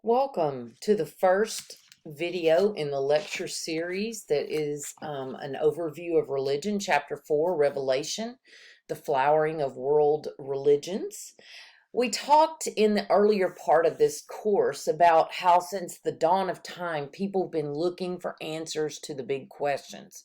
Welcome to the first video in the lecture series that is an overview of religion, Chapter 4, Revelation, the Flowering of World Religions. We talked in the earlier part of this course about how since the dawn of time, people have been looking for answers to the big questions.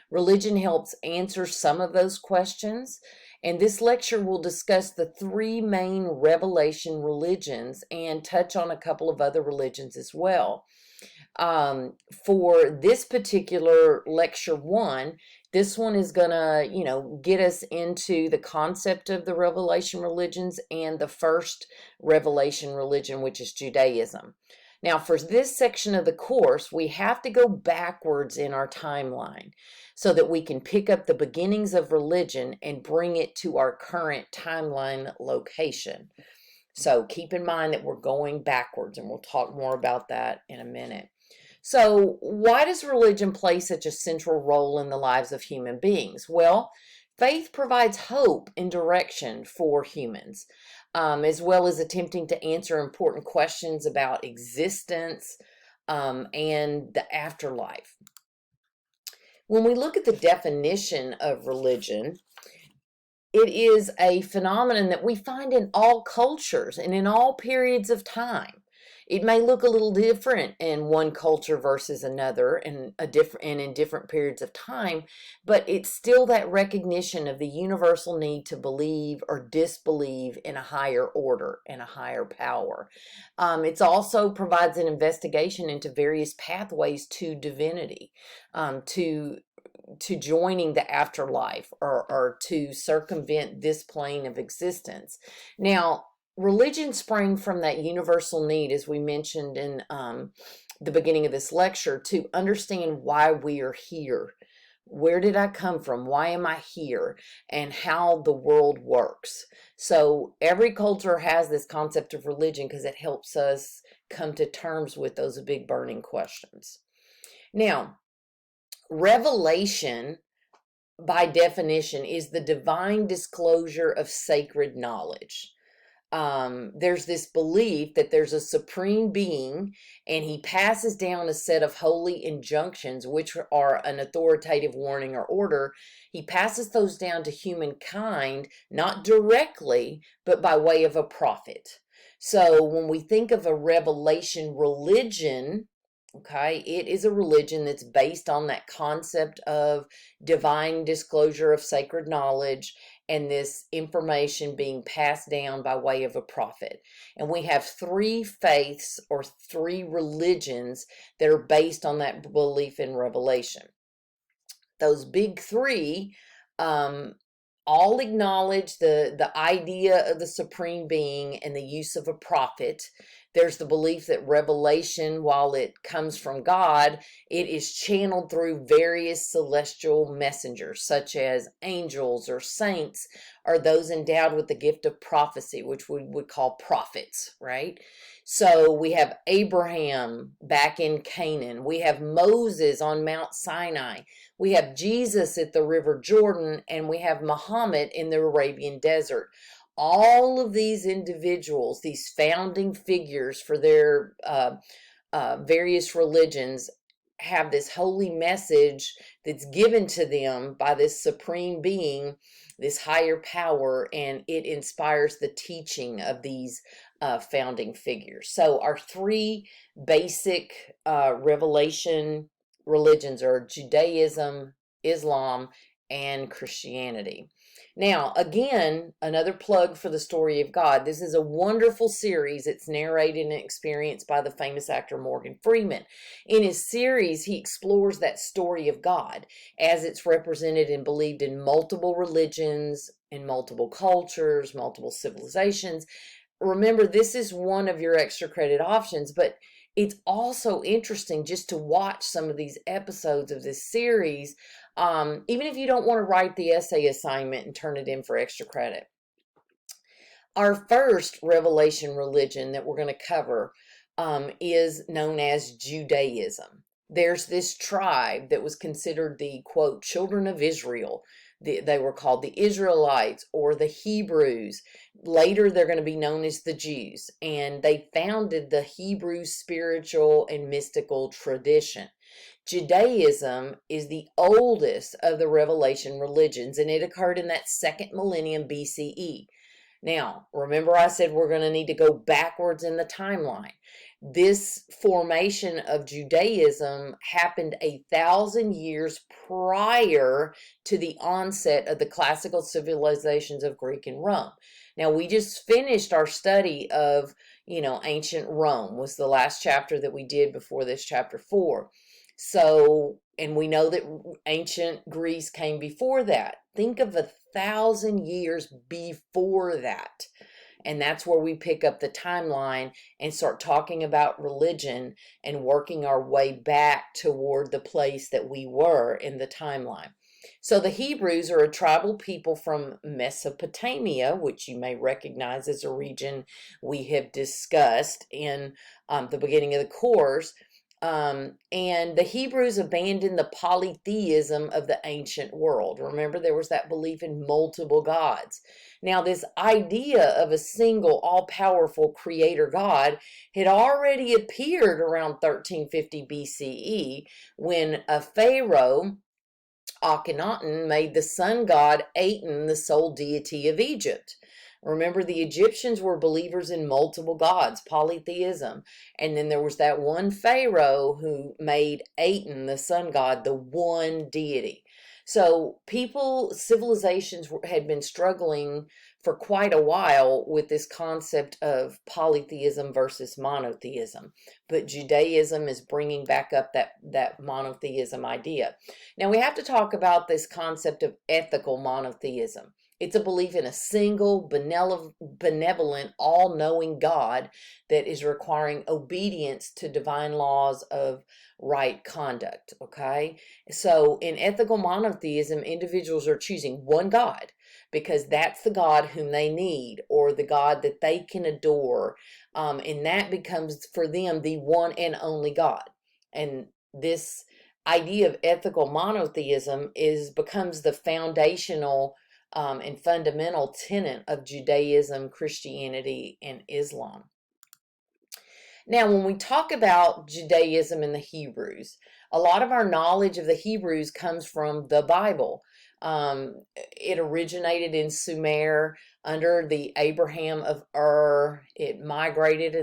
Religion helps answer some of those questions, and this lecture will discuss the three main revelation religions and touch on a couple of other religions as well. For this particular lecture one, this one is gonna, get us into the concept of the revelation religions and the first revelation religion, which is Judaism. Now, for this section of the course, we have to go backwards in our timeline so that we can pick up the beginnings of religion and bring it to our current timeline location. So keep in mind that we're going backwards, and we'll talk more about that in a minute. So, why does religion play such a central role in the lives of human beings? Well, faith provides hope and direction for humans, as well as attempting to answer important questions about existence and the afterlife. When we look at the definition of religion, it is a phenomenon that we find in all cultures and in all periods of time. It may look a little different in one culture versus another and in different periods of time, but it's still that recognition of the universal need to believe or disbelieve in a higher order and a higher power. It also provides an investigation into various pathways to divinity, to joining the afterlife, or to circumvent this plane of existence. Now, religion sprang from that universal need, as we mentioned in the beginning of this lecture, to understand why we are here. Where did I come from? Why am I here? And how the world works. So every culture has this concept of religion because it helps us come to terms with those big burning questions. Now, revelation, by definition, is the divine disclosure of sacred knowledge. There's this belief that there's a supreme being, and he passes down a set of holy injunctions, which are an authoritative warning or order. He passes those down to humankind, not directly, but by way of a prophet. So when we think of a revelation religion, okay, it is a religion that's based on that concept of divine disclosure of sacred knowledge and this information being passed down by way of a prophet. And we have three faiths or three religions that are based on that belief in revelation. Those big three all acknowledge the idea of the supreme being and the use of a prophet. There's the belief that revelation, while it comes from God, it is channeled through various celestial messengers, such as angels or saints, or those endowed with the gift of prophecy, which we would call prophets, right? So we have Abraham back in Canaan. We have Moses on Mount Sinai. We have Jesus at the River Jordan, and we have Muhammad in the Arabian desert. All of these individuals, these founding figures for their various religions, have this holy message that's given to them by this supreme being, this higher power, and it inspires the teaching of these founding figures. So our three basic revelation religions are Judaism, Islam, and Christianity. Now, again, another plug for the story of God. This is a wonderful series. It's narrated and experienced by the famous actor Morgan Freeman. In his series, he explores that story of God as it's represented and believed in multiple religions, in multiple cultures, multiple civilizations. Remember, this is one of your extra credit options, but it's also interesting just to watch some of these episodes of this series, even if you don't want to write the essay assignment and turn it in for extra credit. Our first revelation religion that we're going to cover is known as Judaism. There's this tribe that was considered the, quote, children of Israel. They were called the Israelites or the Hebrews. Later, they're going to be known as the Jews. And they founded the Hebrew spiritual and mystical tradition. Judaism is the oldest of the revelation religions, and it occurred in that second millennium BCE. Now, remember I said we're going to need to go backwards in the timeline. This formation of Judaism happened 1,000 years prior to the onset of the classical civilizations of Greek and Rome. Now, we just finished our study of, ancient Rome was the last chapter that we did before this chapter 4. So, and we know that ancient Greece came before that. Think of 1,000 years before that. And that's where we pick up the timeline and start talking about religion and working our way back toward the place that we were in the timeline. So the Hebrews are a tribal people from Mesopotamia, which you may recognize as a region we have discussed in the beginning of the course. And the Hebrews abandoned the polytheism of the ancient world. Remember, there was that belief in multiple gods. Now, this idea of a single, all-powerful creator God had already appeared around 1350 BCE when a pharaoh, Akhenaten, made the sun god Aten the sole deity of Egypt. Remember, the Egyptians were believers in multiple gods, polytheism. And then there was that one pharaoh who made Aten, the sun god, the one deity. So civilizations had been struggling for quite a while with this concept of polytheism versus monotheism. But Judaism is bringing back up that monotheism idea. Now, we have to talk about this concept of ethical monotheism. It's a belief in a single, benevolent, all-knowing God that is requiring obedience to divine laws of right conduct, okay? So in ethical monotheism, individuals are choosing one God because that's the God whom they need or the God that they can adore, and that becomes for them the one and only God. And this idea of ethical monotheism becomes the foundational and fundamental tenet of Judaism, Christianity, and Islam. Now, when we talk about Judaism and the Hebrews, a lot of our knowledge of the Hebrews comes from the Bible. It originated in Sumer under the Abraham of Ur. They migrated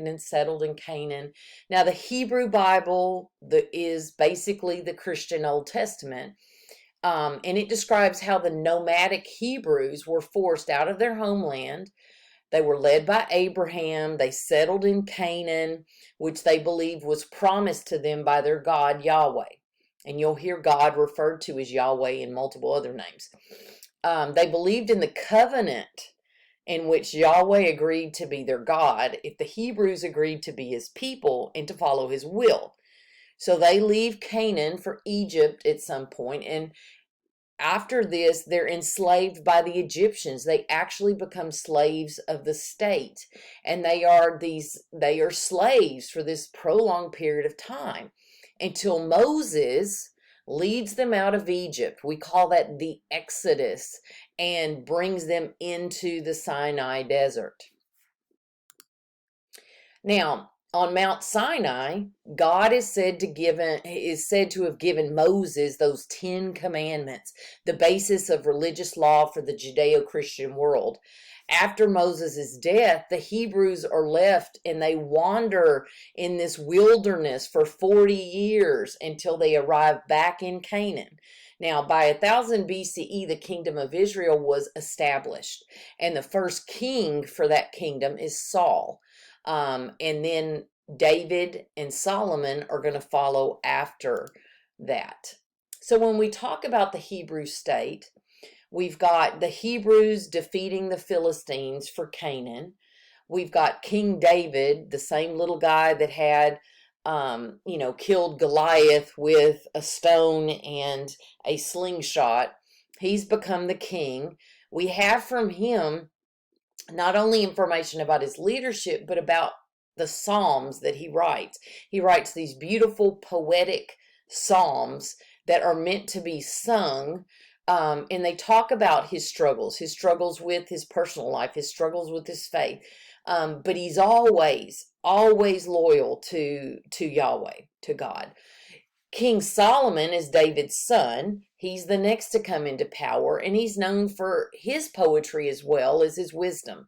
and settled in Canaan. Now, the Hebrew Bible is basically the Christian Old Testament. And it describes how the nomadic Hebrews were forced out of their homeland. They were led by Abraham. They settled in Canaan, which they believed was promised to them by their God, Yahweh. And you'll hear God referred to as Yahweh in multiple other names. They believed in the covenant in which Yahweh agreed to be their God if the Hebrews agreed to be his people and to follow his will. So they leave Canaan for Egypt at some point, and after this, they're enslaved by the Egyptians. They actually become slaves of the state, and they are slaves for this prolonged period of time until Moses leads them out of Egypt. We call that the Exodus, and brings them into the Sinai desert. Now, on Mount Sinai, God is said to have given Moses those 10 commandments, the basis of religious law for the Judeo-Christian world. After Moses' death, the Hebrews are left and they wander in this wilderness for 40 years until they arrive back in Canaan. Now, by 1000 BCE, the kingdom of Israel was established, and the first king for that kingdom is Saul. And then David and Solomon are going to follow after that. So when we talk about the Hebrew state, we've got the Hebrews defeating the Philistines for Canaan. We've got King David, the same little guy that had, killed Goliath with a stone and a slingshot. He's become the king. We have from him not only information about his leadership, but about the psalms that he writes. He writes these beautiful poetic psalms that are meant to be sung And they talk about his struggles with his personal life, his struggles with his faith. But he's always loyal to Yahweh, to God. King Solomon is David's son. He's the next to come into power, and he's known for his poetry as well as his wisdom.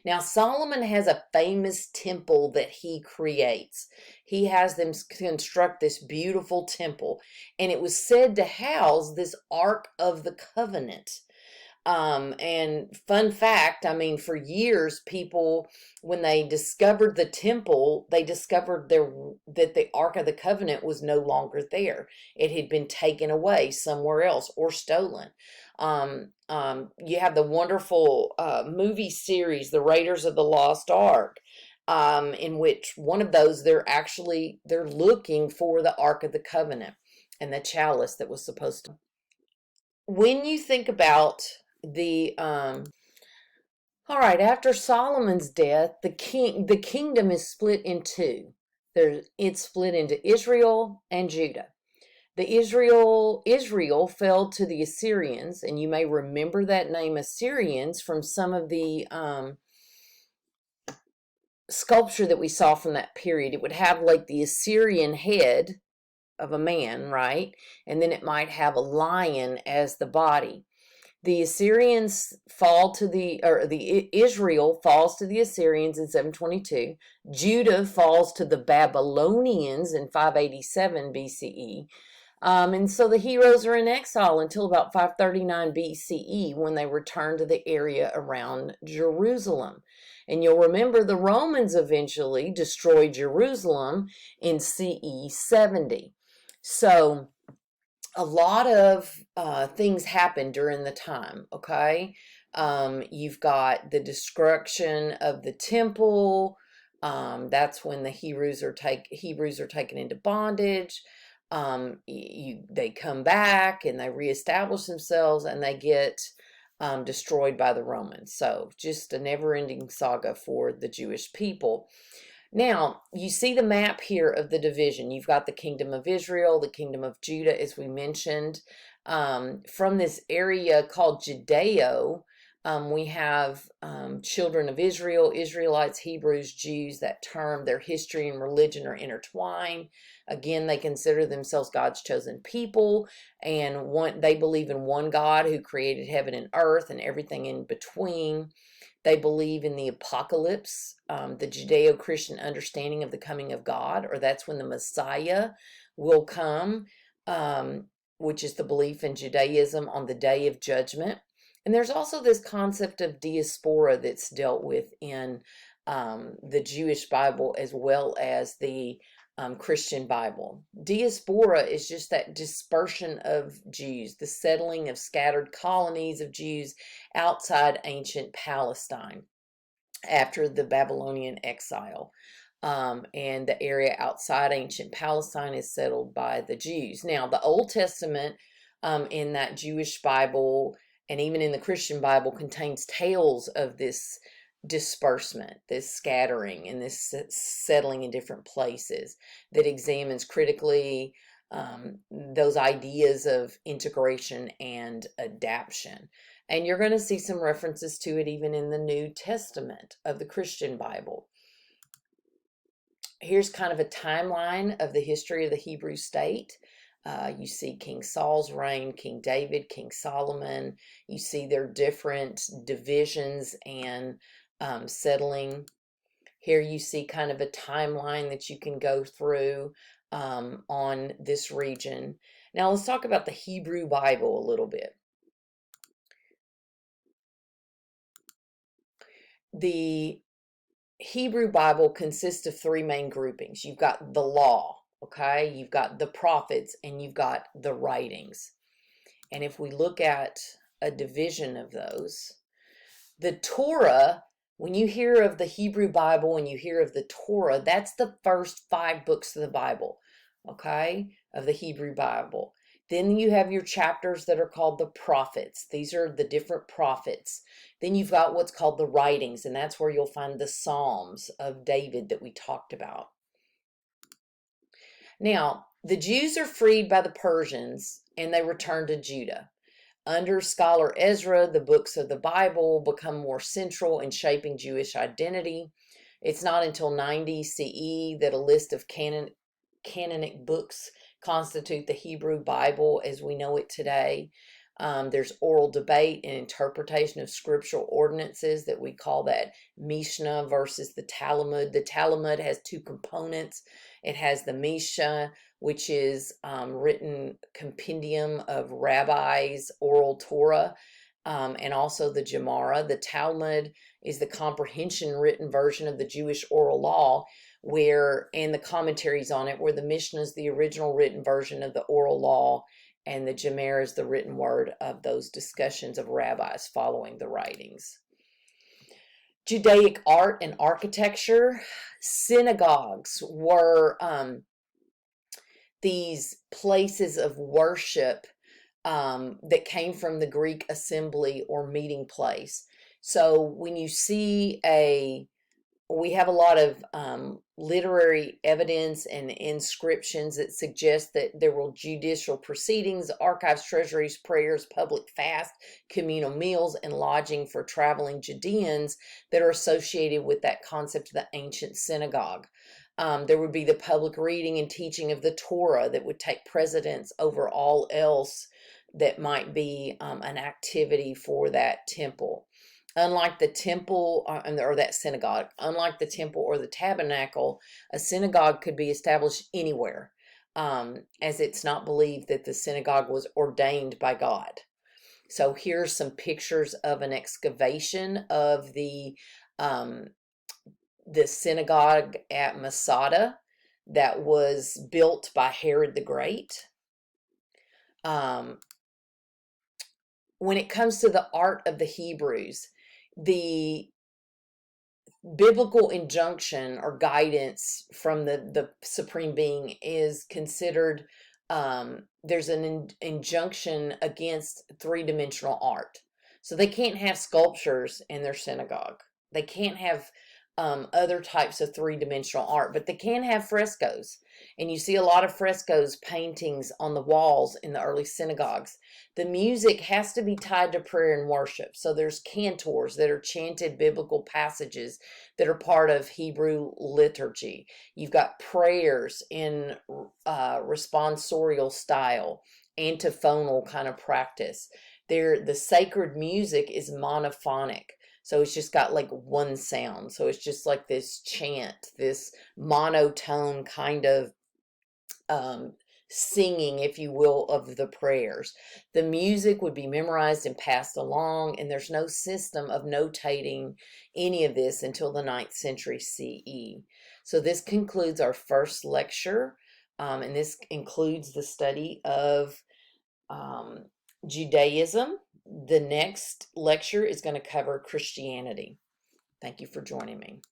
Now, Solomon has a famous temple that he creates. He has them construct this beautiful temple, and it was said to house this Ark of the Covenant. And fun fact, I mean, for years, people, when they discovered the temple, they discovered that the Ark of the Covenant was no longer there. It had been taken away somewhere else or stolen. You have the wonderful movie series, The Raiders of the Lost Ark, in which one of those they're looking for the Ark of the Covenant and the chalice that was supposed to. When you think about the all right, after Solomon's death, the kingdom is split in two. It's split into Israel and Judah. The Israel fell to the Assyrians, and you may remember that name Assyrians from some of the sculpture that we saw from that period. It would have like the Assyrian head of a man, right? And then it might have a lion as the body. The Assyrians fall to the Israel falls to the Assyrians in 722. Judah falls to the Babylonians in 587 BCE. And so the heroes are in exile until about 539 BCE when they return to the area around Jerusalem. And you'll remember the Romans eventually destroyed Jerusalem in CE 70. So a lot of things happen during the time, okay? You've got the destruction of the temple. That's when the Hebrews are taken into bondage. They come back and they reestablish themselves, and they get destroyed by the Romans. So just a never-ending saga for the Jewish people. Now, you see the map here of the division. You've got the kingdom of Israel, the kingdom of Judah, as we mentioned. From this area called Judeo, we have children of Israel, Israelites, Hebrews, Jews. That term, their history and religion are intertwined. Again, they consider themselves God's chosen people, and they believe in one God who created heaven and earth and everything in between. They believe in the apocalypse, the Judeo-Christian understanding of the coming of God, or that's when the Messiah will come, which is the belief in Judaism on the day of judgment. And there's also this concept of diaspora that's dealt with in the Jewish Bible as well as the Christian Bible. Diaspora is just that dispersion of Jews, the settling of scattered colonies of Jews outside ancient Palestine after the Babylonian exile. And the area outside ancient Palestine is settled by the Jews. Now, the Old Testament in that Jewish Bible and even in the Christian Bible contains tales of this disbursement, this scattering, and this settling in different places that examines critically those ideas of integration and adaptation. And you're going to see some references to it even in the New Testament of the Christian Bible. Here's kind of a timeline of the history of the Hebrew state. You see King Saul's reign, King David, King Solomon. You see their different divisions and settling. Here you see kind of a timeline that you can go through on this region. Now let's talk about the Hebrew Bible a little bit. The Hebrew Bible consists of three main groupings. You've got the law, okay? You've got the prophets, and you've got the writings. And if we look at a division of those, the Torah, when you hear of the Hebrew Bible and you hear of the Torah, that's the first 5 books of the Bible, okay, of the Hebrew Bible. Then you have your chapters that are called the prophets. These are the different prophets. Then you've got what's called the writings, and that's where you'll find the Psalms of David that we talked about. Now, the Jews are freed by the Persians, and they return to Judah. Under scholar Ezra, the books of the Bible become more central in shaping Jewish identity. It's not until 90 CE that a list of canonic books constitute the Hebrew Bible as we know it today. There's oral debate and interpretation of scriptural ordinances that we call that Mishnah versus the Talmud. The Talmud has two components. It has the Mishnah, which is written compendium of rabbis' oral Torah, and also the Gemara. The Talmud is the comprehension written version of the Jewish oral law, and the commentaries on it, where the Mishnah is the original written version of the oral law, and the Gemara is the written word of those discussions of rabbis following the writings. Judaic art and architecture. Synagogues were these places of worship that came from the Greek assembly or meeting place. So when you see we have a lot of literary evidence and inscriptions that suggest that there were judicial proceedings, archives, treasuries, prayers, public fast, communal meals, and lodging for traveling Judeans that are associated with that concept of the ancient synagogue. There would be the public reading and teaching of the Torah that would take precedence over all else that might be an activity for that temple. Unlike the temple or that synagogue, unlike the temple or the tabernacle, a synagogue could be established anywhere, as it's not believed that the synagogue was ordained by God. So here's some pictures of an excavation of the synagogue at Masada that was built by Herod the Great. When it comes to the art of the Hebrews, the biblical injunction or guidance from the supreme being is considered, there's an injunction against three-dimensional art. So they can't have sculptures in their synagogue. They can't have other types of three-dimensional art, but they can have frescoes. And you see a lot of frescoes, paintings on the walls in the early synagogues. The music has to be tied to prayer and worship. So there's cantors that are chanted biblical passages that are part of Hebrew liturgy. You've got prayers in responsorial style, antiphonal kind of practice. The sacred music is monophonic. So it's just got like one sound. So it's just like this chant, this monotone kind of singing, if you will, of the prayers. The music would be memorized and passed along, and there's no system of notating any of this until the 9th century CE. So this concludes our first lecture, and this includes the study of Judaism. The next lecture is going to cover Christianity. Thank you for joining me.